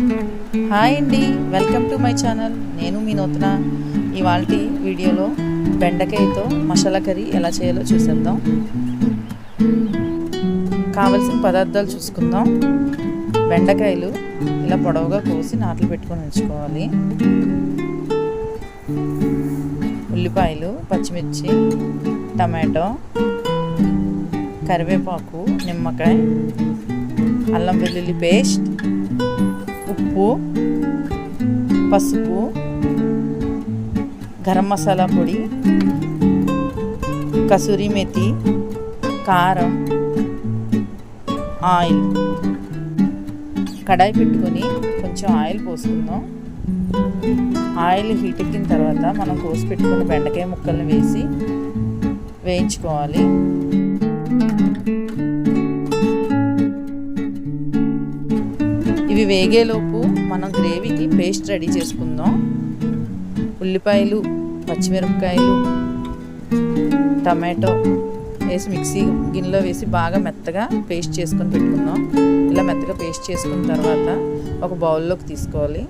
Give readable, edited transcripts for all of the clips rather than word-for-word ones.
Hi అండి, welcome to my channel. నేను మీ నూతన. ఇవాళ వీడియోలో బెండకాయతో మసాలా కర్రీ ఎలా చేయాలో చూసేద్దాం. కావలసిన పదార్థాలు చూసుకుందాం. బెండకాయలు ఇలా పొడవుగా కోసి నాట్లు పెట్టుకొని ఉంచుకోవాలి. ఉల్లిపాయలు, పచ్చిమిర్చి, టమాటో, కరివేపాకు, నిమ్మకాయ, అల్లం వెల్లుల్లి పేస్ట్, ఉప్పు, పసుపు, గరం మసాలా పొడి, కసూరి మేతి, కారం, ఆయిల్. కడాయి పెట్టుకొని కొంచెం ఆయిల్ పోసుకుందాం. ఆయిల్ హీట్ ఎక్కిన తర్వాత మనం కోసి పెట్టుకున్న బెండకాయ ముక్కల్ని వేసి వేయించుకోవాలి. ఇవి వేగేలోపు మనం గ్రేవీకి పేస్ట్ రెడీ చేసుకుందాం. ఉల్లిపాయలు, పచ్చిమిరపకాయలు, టమాటో వేసి మిక్సీ గిన్నెలో వేసి బాగా మెత్తగా పేస్ట్ చేసుకొని పెట్టుకుందాం. ఇలా మెత్తగా పేస్ట్ చేసుకున్న తర్వాత ఒక బౌల్లోకి తీసుకోవాలి.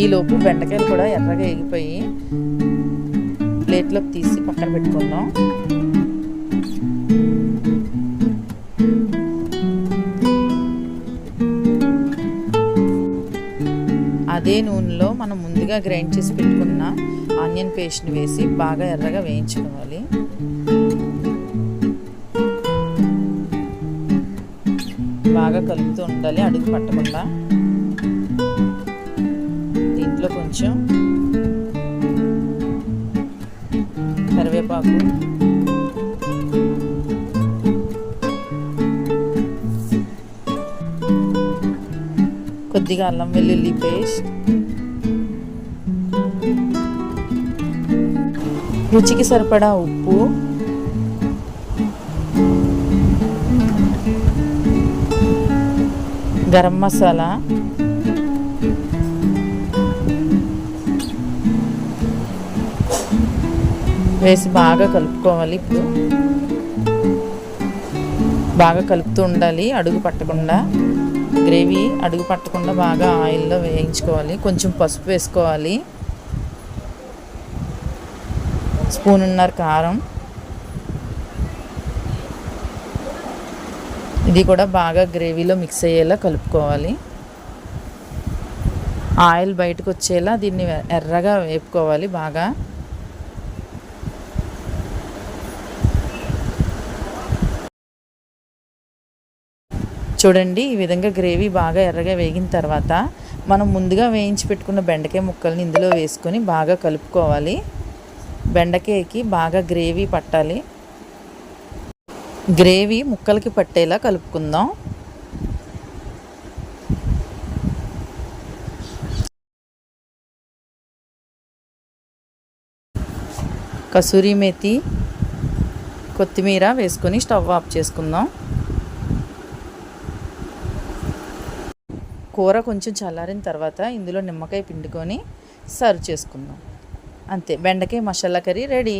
ఈలోపు బెండకాయలు కూడా ఎర్రగా ఎగిపోయి ప్లేట్లోకి తీసి పక్కన పెట్టుకుందాం. అదే నూనెలో మనం ముందుగా గ్రైండ్ చేసి పెట్టుకున్న ఆనియన్ పేస్ట్ని వేసి బాగా ఎర్రగా వేయించుకోవాలి. బాగా కలుపుతూ ఉండాలి, అడుగు పట్టకుండా. దీంట్లో కొంచెం కరివేపాకు, కొద్దిగా అల్లం వెల్లుల్లి పేస్ట్, రుచికి సరిపడా ఉప్పు, గరం మసాలా, వేసి బాగా కలుపుకోవాలి. ఇప్పుడు బాగా కలుపుతూ ఉండాలి, అడుగు పట్టకుండా. గ్రేవీ అడుగు పట్టకుండా బాగా ఆయిల్లో వేయించుకోవాలి. కొంచెం పసుపు వేసుకోవాలి, స్పూన్నర కారం. ఇది కూడా బాగా గ్రేవీలో మిక్స్ అయ్యేలా కలుపుకోవాలి. ఆయిల్ బయటకు వచ్చేలా దీన్ని ఎర్రగా వేపుకోవాలి బాగా. చూడండి, ఈ విధంగా గ్రేవీ బాగా ఎర్రగా వేగిన తర్వాత మనం ముందుగా వేయించి పెట్టుకున్న బెండకాయ ముక్కల్ని ఇందులో వేసుకొని బాగా కలుపుకోవాలి. బెండకాయకి బాగా గ్రేవీ పట్టాలి. గ్రేవీ ముక్కలకి పట్టేలా కలుపుకుందాం. కసూరి మేతి, కొత్తిమీర వేసుకొని స్టవ్ ఆఫ్ చేసుకుందాం. కూర కొంచెం చల్లారిన తర్వాత ఇందులో నిమ్మకాయ పిండుకొని సర్వ్ చేసుకుందాం. అంతే, బెండకాయ మసాలా కర్రీ రెడీ.